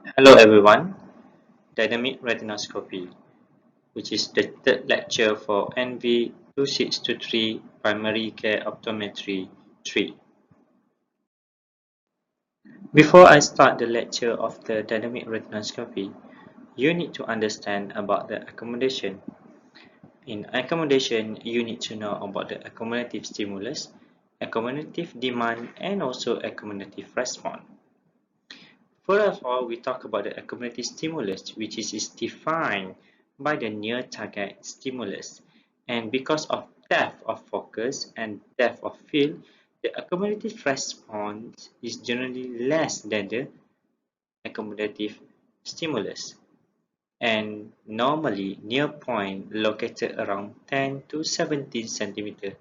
Hello everyone, Dynamic Retinoscopy, which is the third lecture for NV 2623 Primary Care Optometry 3. Before I start the lecture of the Dynamic Retinoscopy, you need to understand about the accommodation. In accommodation, you need to know about the accommodative stimulus, accommodative demand, and also accommodative response. First of all, we talk about the accommodative stimulus, which is defined by the near target stimulus. And because of depth of focus and depth of field, the accommodative response is generally less than the accommodative stimulus. And normally, near point located around 10 to 17 centimeter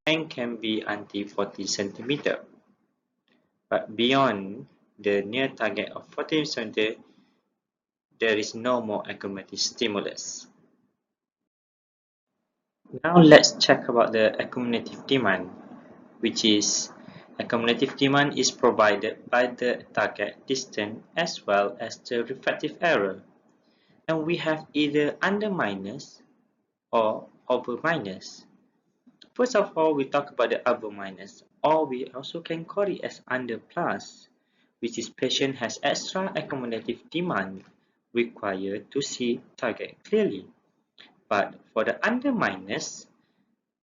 and can be until 40 centimeter. But beyond the near target of 40 centimeter, there is no more accommodative stimulus. Now let's check about the accommodative demand, which is accommodative demand is provided by the target distance as well as the refractive error. And we have either under minus or over minus. First of all, we talk about the over minus, or we also can call it as under plus, which is patient has extra accommodative demand required to see target clearly. But for the under minus,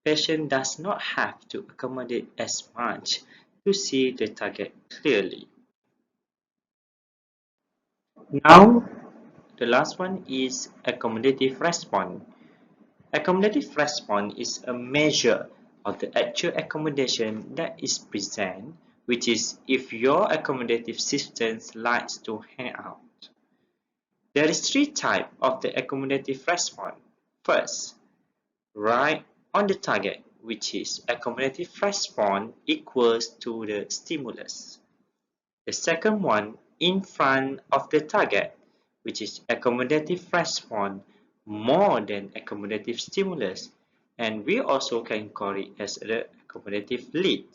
patient does not have to accommodate as much to see the target clearly. Now, the last one is accommodative response. Accommodative response is a measure of the actual accommodation that is present, which is if your accommodative system likes to hang out. There is three types of the accommodative response. First, right on the target, which is accommodative response equals to the stimulus. The second one, in front of the target, which is accommodative response more than accommodative stimulus. And we also can call it as the accommodative lead.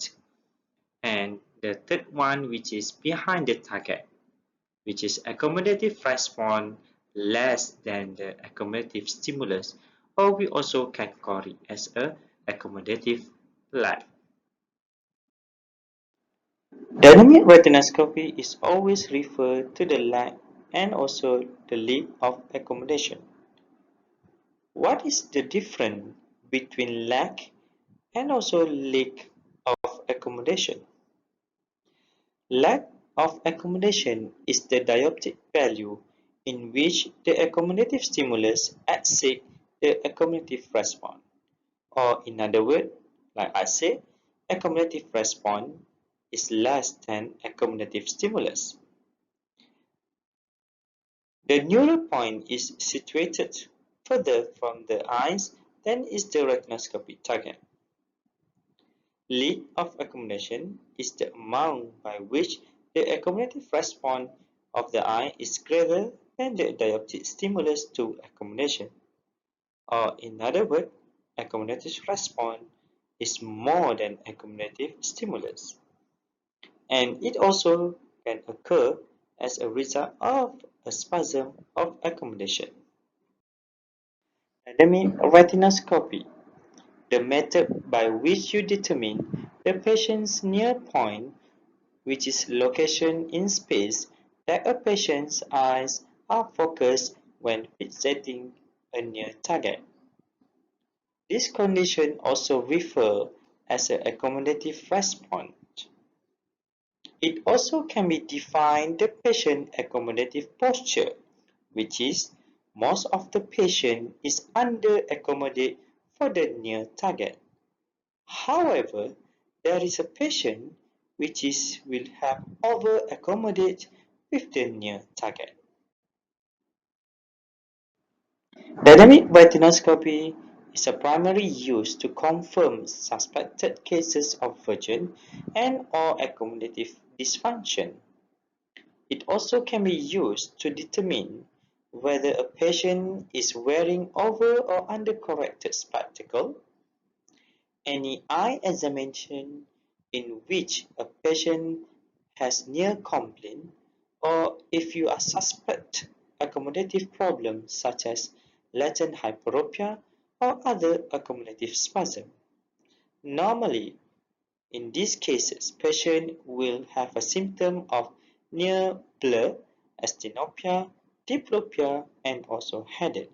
And the third one, which is behind the target, which is accommodative response less than the accommodative stimulus, or we also can call it as a accommodative lag. Dynamic retinoscopy is always referred to the lag and also the lead of accommodation. What is the difference between lag and also lead of accommodation? Lag of accommodation is the dioptric value in which the accommodative stimulus exceeds the accommodative response. Or in other words, like I said, accommodative response is less than accommodative stimulus. The neural point is situated further from the eyes than is the retinoscopic target. Lead of accommodation is the amount by which the accommodative response of the eye is greater than the dioptric stimulus to accommodation. Or in other words, accommodative response is more than accommodative stimulus. And it also can occur as a result of a spasm of accommodation. Dynamic retinoscopy, the method by which you determine the patient's near point, which is location in space that a patient's eyes are focused when fixating a near target. This condition also refers as an accommodative response. It also can be defined the patient accommodative posture, which is most of the patient is under accommodate for the near target. However, there is a patient which will have over accommodate with the near target. Dynamic retinoscopy is a primary use to confirm suspected cases of vision and or accommodative dysfunction. It also can be used to determine whether a patient is wearing over or under-corrected spectacle, any eye examination in which a patient has near complaint, or if you are suspect accommodative problems such as latent hyperopia or other accommodative spasm. Normally, in these cases, patient will have a symptom of near blur, astinopia, diplopia, and also headache.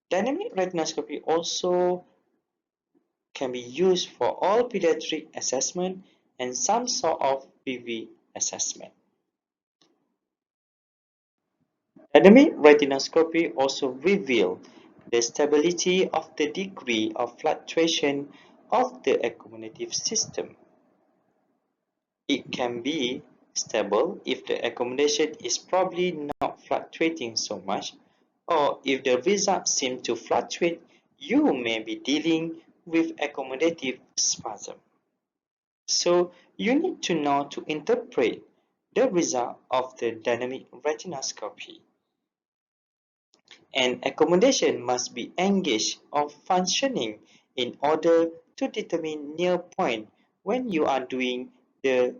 Dynamic retinoscopy also can be used for all pediatric assessment and some sort of PV assessment. Dynamic retinoscopy also reveals the stability of the degree of fluctuation of the accommodative system. It can be stable if the accommodation is probably not fluctuating so much, or if the results seem to fluctuate, you may be dealing with accommodative spasm. So you need to know to interpret the result of the dynamic retinoscopy. And accommodation must be engaged or functioning in order to determine near point when you are doing the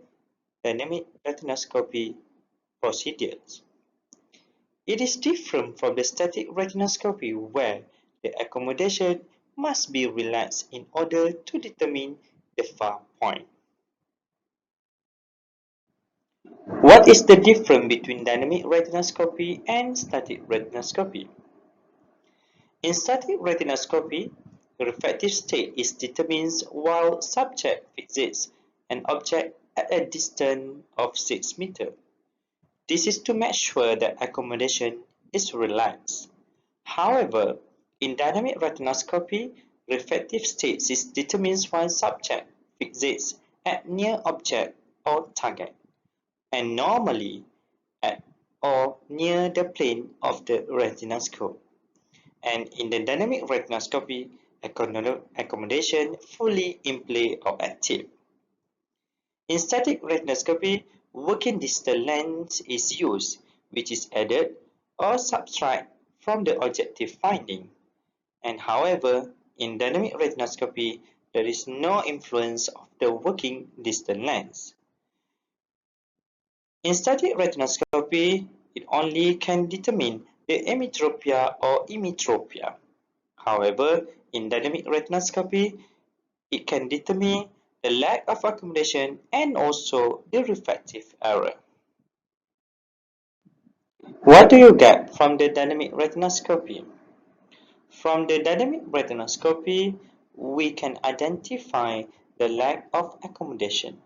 dynamic retinoscopy procedures. It is different from the static retinoscopy where the accommodation must be relaxed in order to determine the far point. What is the difference between dynamic retinoscopy and static retinoscopy? In static retinoscopy, the refractive state is determined while subject fixates an object at a distance of 6 meters. This is to make sure that accommodation is relaxed. However, in dynamic retinoscopy, refractive state is determined while subject fixates at near object or target, and normally at or near the plane of the retinoscope. And in the dynamic retinoscopy, accommodation fully in play or active. In static retinoscopy, working distal lens is used, which is added or subtract from the objective finding. And however, in dynamic retinoscopy, there is no influence of the working distal lens. In static retinoscopy, it only can determine the emetropia or emetropia. However, in dynamic retinoscopy, it can determine the lack of accommodation and also the refractive error. What do you get from the dynamic retinoscopy? From the dynamic retinoscopy, we can identify the lack of accommodation.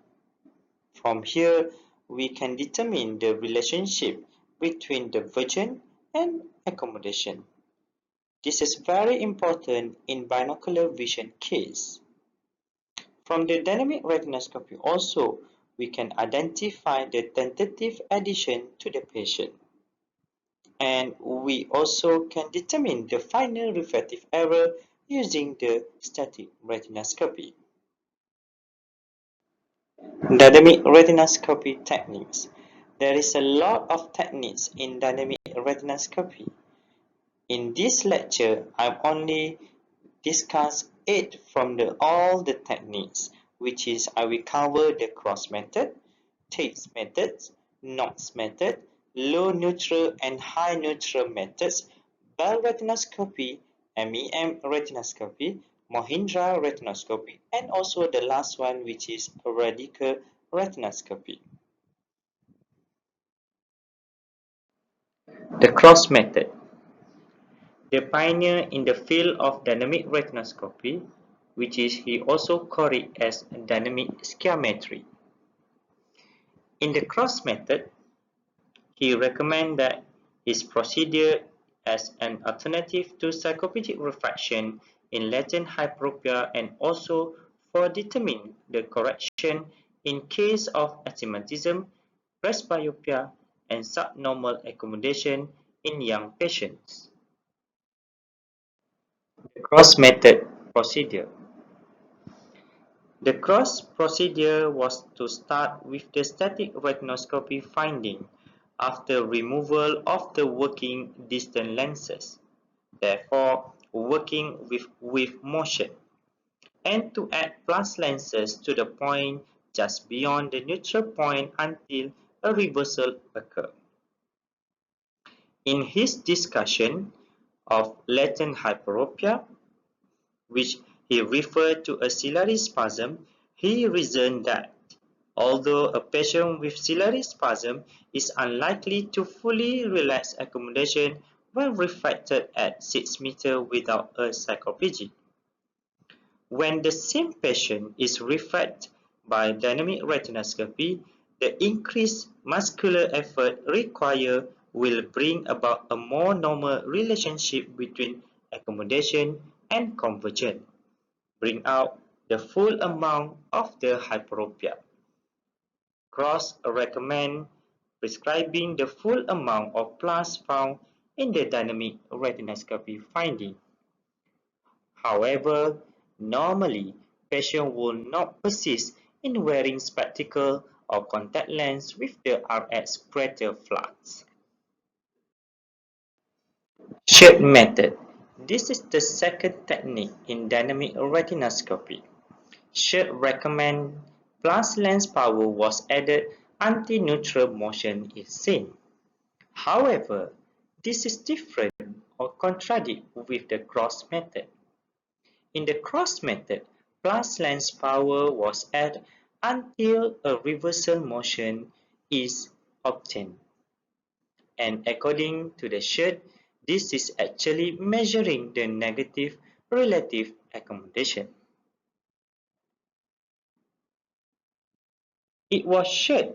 From here, we can determine the relationship between the vision and accommodation. This is very important in binocular vision case. From the dynamic retinoscopy also, we can identify the tentative addition to the patient. And we also can determine the final refractive error using the static retinoscopy. Dynamic retinoscopy techniques. There is a lot of techniques in dynamic retinoscopy. In this lecture, I've only discussed 8 from all the techniques, which is I will cover the cross method, Tate's methods, Knox method, low neutral and high neutral methods, Bell retinoscopy, MEM retinoscopy, Mohindra retinoscopy, and also the last one, which is radical retinoscopy. The cross method. The pioneer in the field of dynamic retinoscopy, which is he also called it as dynamic skimetry. In the cross method, he recommended that his procedure as an alternative to psychoptic refraction in latent hyperopia and also for determining the correction in case of astigmatism, presbyopia, and subnormal accommodation in young patients. The cross method procedure. The cross procedure was to start with the static retinoscopy finding after removal of the working distant lenses, therefore working with motion, and to add plus lenses to the point just beyond the neutral point until a reversal occur. In his discussion of latent hyperopia, which he referred to as ciliary spasm, he reasoned that although a patient with ciliary spasm is unlikely to fully relax accommodation when refracted at 6 meters without a psychoplegia, when the same patient is refracted by dynamic retinoscopy, the increased muscular effort required will bring about a more normal relationship between accommodation and convergence, bring out the full amount of the hyperopia. Cross recommend prescribing the full amount of plus found in the dynamic retinoscopy finding. However, normally, patients will not persist in wearing spectacles or contact lens with the RX greater flux. SHEARD'S method. This is the second technique in dynamic retinoscopy. SHEARD'S recommend plus lens power was added until neutral motion is seen. However, this is different or contradicts with the cross method. In the cross method, plus lens power was added until a reversal motion is obtained. And according to the SHEARD, this is actually measuring the negative relative accommodation. It was SHEARD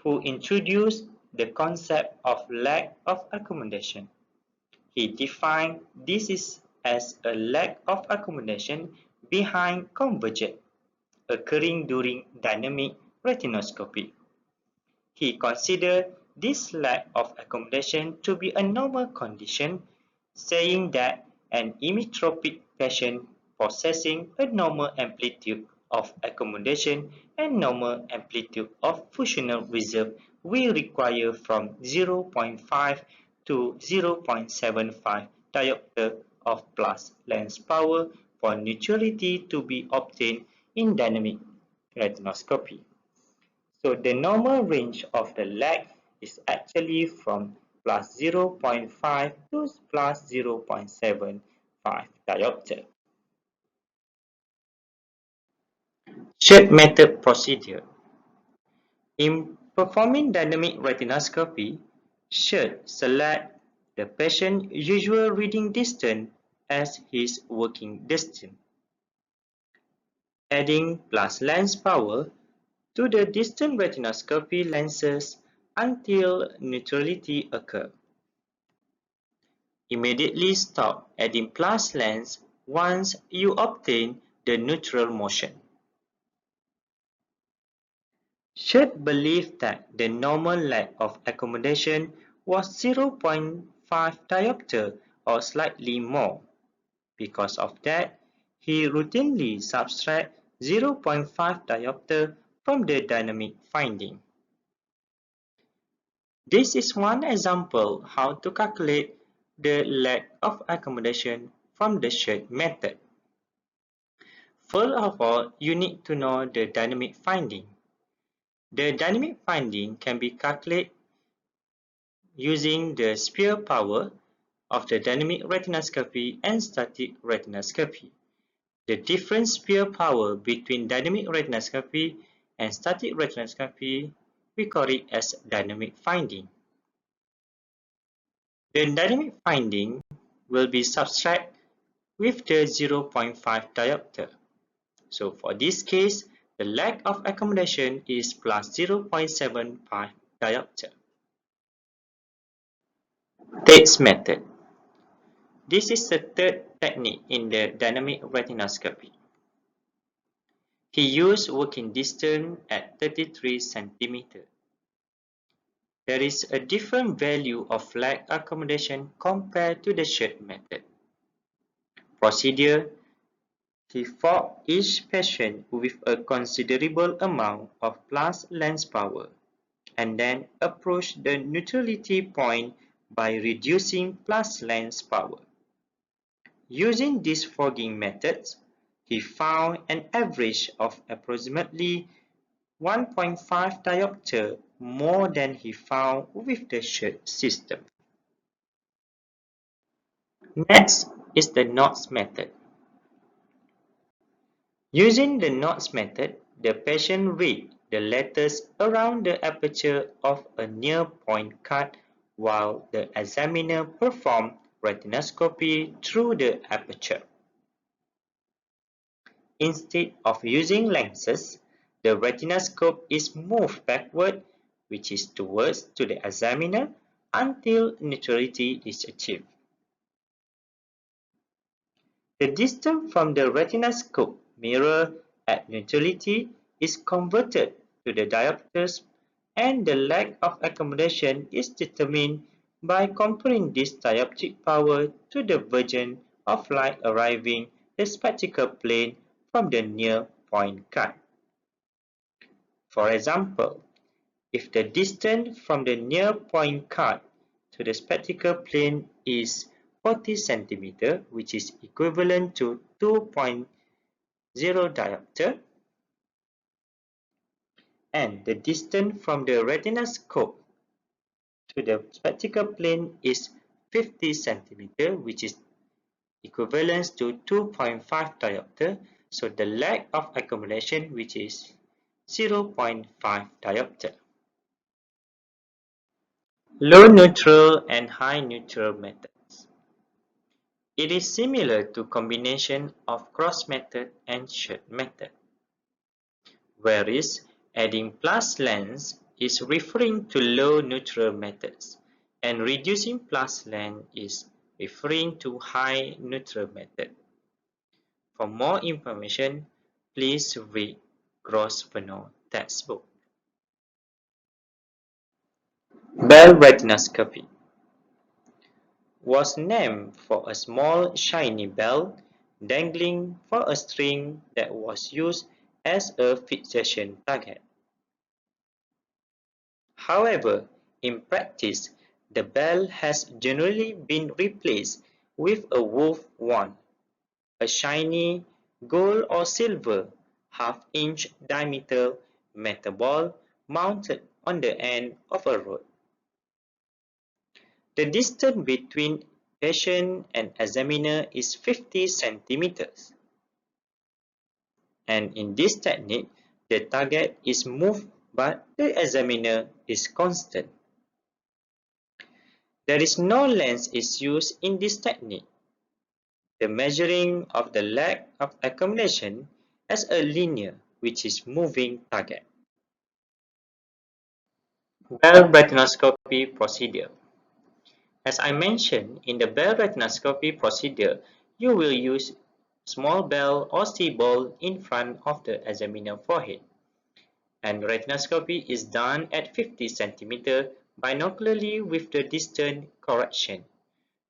who introduced the concept of lack of accommodation. He defined this as a lack of accommodation behind convergence occurring during dynamic retinoscopy. He considered this lack of accommodation to be a normal condition, saying that an emmetropic patient possessing a normal amplitude of accommodation and normal amplitude of functional reserve will require from 0.5 to 0.75 diopter of plus lens power for neutrality to be obtained in dynamic retinoscopy. So the normal range of the lag is actually from plus 0.5 to plus 0.75 diopter. SHEARD method procedure. In performing dynamic retinoscopy, SHEARD select the patient's usual reading distance as his working distance, adding plus lens power to the distant retinoscopy lenses until neutrality occurs. Immediately stop adding plus lens once you obtain the neutral motion. SHEARD believed that the normal lack of accommodation was 0.5 diopter or slightly more. Because of that, he routinely subtract 0.5 diopter from the dynamic finding. This is one example how to calculate the lack of accommodation from the SHEARD method. First of all, you need to know the dynamic finding. The dynamic finding can be calculated using the sphere power of the dynamic retinoscopy and static retinoscopy. The different sphere power between dynamic retinoscopy and static retinoscopy, we call it as dynamic finding. The dynamic finding will be subtracted with the 0.5 diopter. So for this case, the lack of accommodation is plus 0.75 diopter. Tate's method. This is the third technique in the dynamic retinoscopy. He used working distance at 33 cm. There is a different value of lag accommodation compared to the SHEARD method. Procedure. He fogged each patient with a considerable amount of plus lens power and then approached the neutrality point by reducing plus lens power. Using these fogging methods, he found an average of approximately 1.5 diopter more than he found with the SHEARD'S system. Next is the knots method. Using the knots method, the patient reads the letters around the aperture of a near-point cut while the examiner performs retinoscopy through the aperture. Instead of using lenses, the retinoscope is moved backward, which is towards to the examiner, until neutrality is achieved. The distance from the retinoscope mirror at neutrality is converted to the diopters, and the lag of accommodation is determined by comparing this dioptric power to the version of light arriving the spectacle plane from the near point cut. For example, if the distance from the near point cut to the spectacle plane is 40 cm, which is equivalent to 2.0 diopter, and the distance from the retinoscope to the spectacle plane is 50 cm, which is equivalent to 2.5 diopter, so the lag of accumulation, which is 0.5 diopter. Low neutral and high neutral methods. It is similar to combination of cross method and SHEARD'S method, whereas adding plus lens is referring to low neutral methods and reducing plus lens is referring to high neutral method. For more information, please read Gross-Venor textbook. Bell retinoscopy was named for a small shiny bell dangling from a string that was used as a fixation target. However, in practice, the bell has generally been replaced with a wolf wand, a shiny gold or silver half-inch diameter metal ball mounted on the end of a rod. The distance between patient and examiner is 50 centimeters. And in this technique, the target is moved but the examiner is constant. There is no lens is used in this technique. The measuring of the lag of accumulation as a linear, which is moving target. Bell retinoscopy procedure. As I mentioned, in the bell retinoscopy procedure, you will use small bell or C-ball in front of the examiner forehead. And retinoscopy is done at 50 cm binocularly with the distance correction.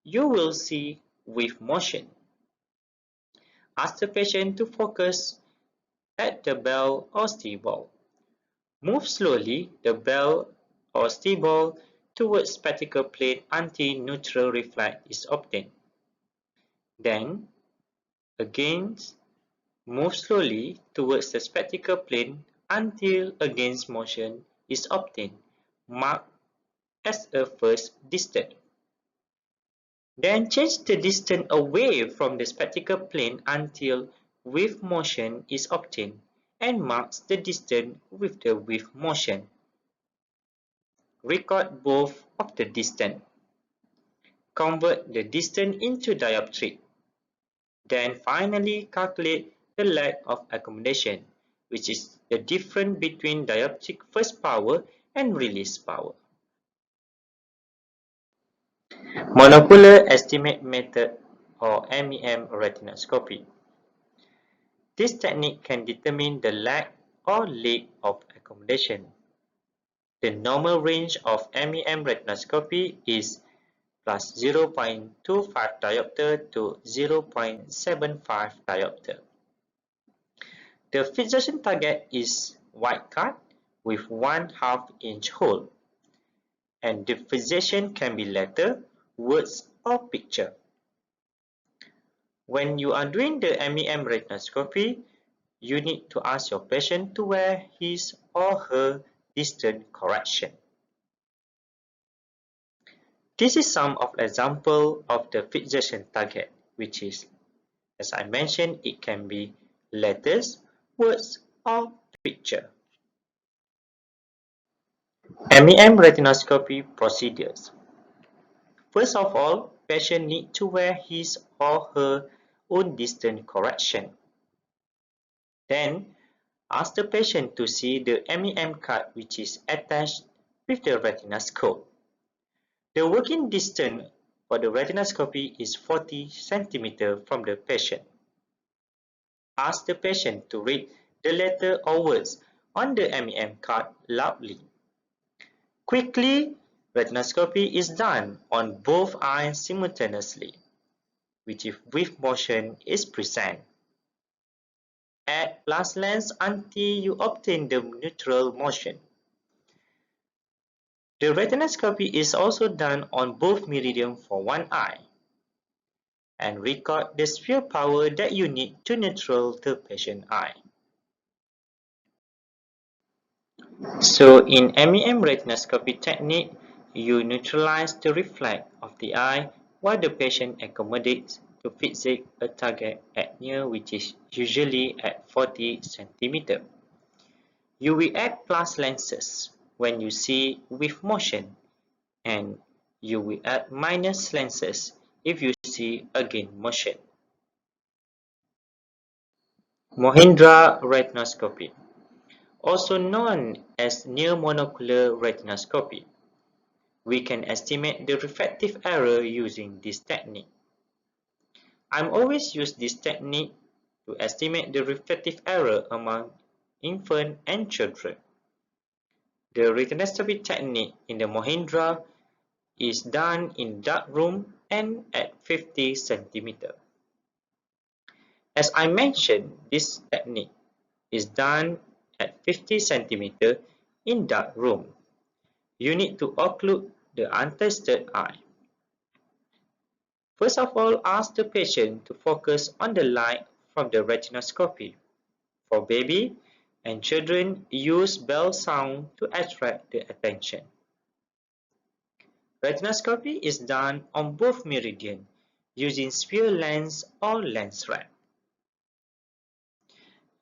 You will see with motion. Ask the patient to focus at the bell or C-ball. Move slowly the bell or C-ball towards spectacle plane until neutral reflex is obtained. Then, again, move slowly towards the spectacle plane until against motion is obtained, marked as a first distance. Then change the distance away from the spectacle plane until with motion is obtained and marks the distance with the with motion. Record both of the distance. Convert the distance into dioptric. Then finally calculate the lag of accommodation, which is the difference between dioptric first power and release power. Monocular estimate method or MEM retinoscopy. This technique can determine the lag or lead of accommodation. The normal range of MEM retinoscopy is plus 0.25 diopter to 0.75 diopter. The fixation target is white cut with 1/2 inch hole, and the fixation can be letter, words, or picture. When you are doing the MEM retinoscopy, you need to ask your patient to wear his or her distance correction. This is some of example of the fixation target, which is, as I mentioned, it can be letters, words, or picture. MEM retinoscopy procedures. First of all, patient need to wear his or her own distance correction. Then, ask the patient to see the MEM card which is attached with the retinoscope. The working distance for the retinoscopy is 40 cm from the patient. Ask the patient to read the letter or words on the MEM card loudly. Quickly, retinoscopy is done on both eyes simultaneously, which with motion is present. Add plus lens until you obtain the neutral motion. The retinoscopy is also done on both meridian for one eye. And record the sphere power that you need to neutral the patient eye. So in MEM retinoscopy technique, you neutralize the reflex of the eye while the patient accommodates to fixate a target at near, which is usually at 40 cm. You will add plus lenses when you see with motion, and you will add minus lenses if you see against motion. Mohindra retinoscopy, also known as near monocular retinoscopy. We can estimate the refractive error using this technique. I'm always use this technique to estimate the refractive error among infants and children. The retinoscopy technique in the Mohindra is done in dark room and at 50 cm. As I mentioned, this technique is done at 50 cm in dark room. You need to occlude the untested eye. First of all, ask the patient to focus on the light from the retinoscopy. For baby and children, use bell sound to attract the attention. Retinoscopy is done on both meridian using sphere lens or lens wrap.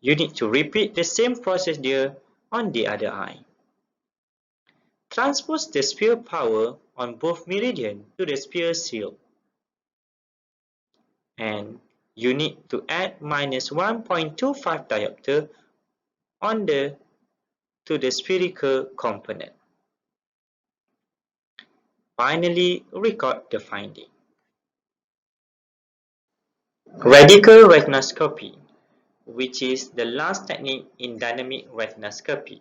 You need to repeat the same procedure on the other eye. Transpose the sphere power on both meridian to the sphere seal. And you need to add minus 1.25 diopter on to the spherical component. Finally, record the finding. Radical retinoscopy, which is the last technique in dynamic retinoscopy.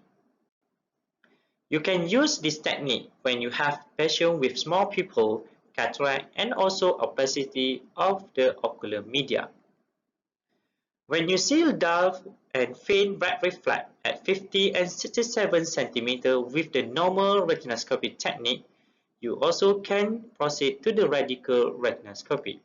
You can use this technique when you have patients with small pupil, cataract, and also opacity of the ocular media. When you see a dull and faint red reflex at 50 and 67 cm with the normal retinoscopy technique, you also can proceed to the radical retinoscopy.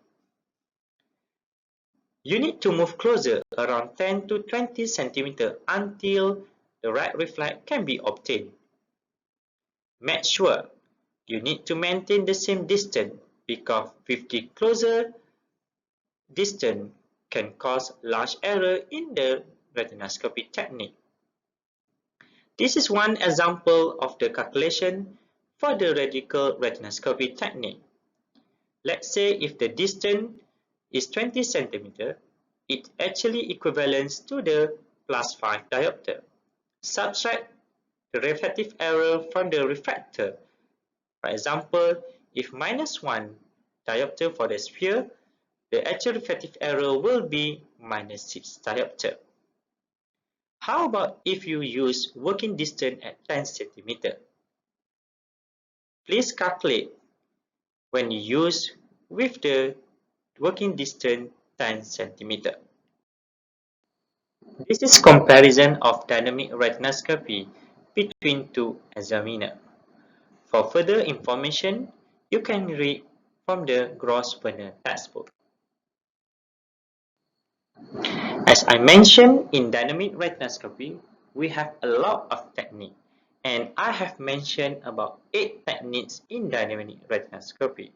You need to move closer around 10 to 20 cm until the red reflex can be obtained. Make sure you need to maintain the same distance because with the closer distance can cause large error in the retinoscopy technique. This is one example of the calculation for the radical retinoscopy technique. Let's say if the distance is 20 cm, it actually equivalents to the plus 5 diopter. Subtract the refractive error from the refractor. For example, if minus 1 diopter for the sphere, the actual refractive error will be minus 6 diopter. How about if you use working distance at 10 cm? Please calculate when you use with the working distance 10 cm. This is comparison of dynamic retinoscopy between two examiners. For further information, you can read from the Gross-Werner textbook. As I mentioned, in dynamic retinoscopy, we have a lot of technique, And I have mentioned about 8 techniques in dynamic retinoscopy.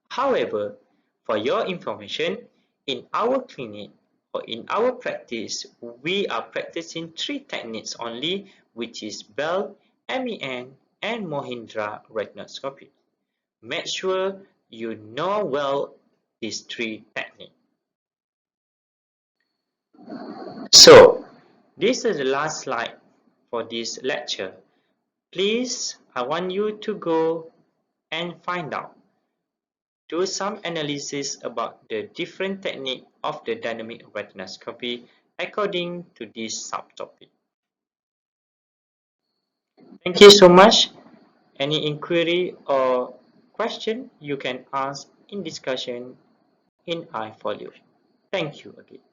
However, for your information, in our clinic or in our practice, we are practicing 3 techniques only, which is Bell, MEN, and Mohindra retinoscopy. Make sure you know well these 3 techniques. So, this is the last slide for this lecture. Please, I want you to go and find out. Do some analysis about the different technique of the dynamic retinoscopy according to this subtopic. Thank you so much. Any inquiry or question you can ask in discussion in iFolio. Thank you again.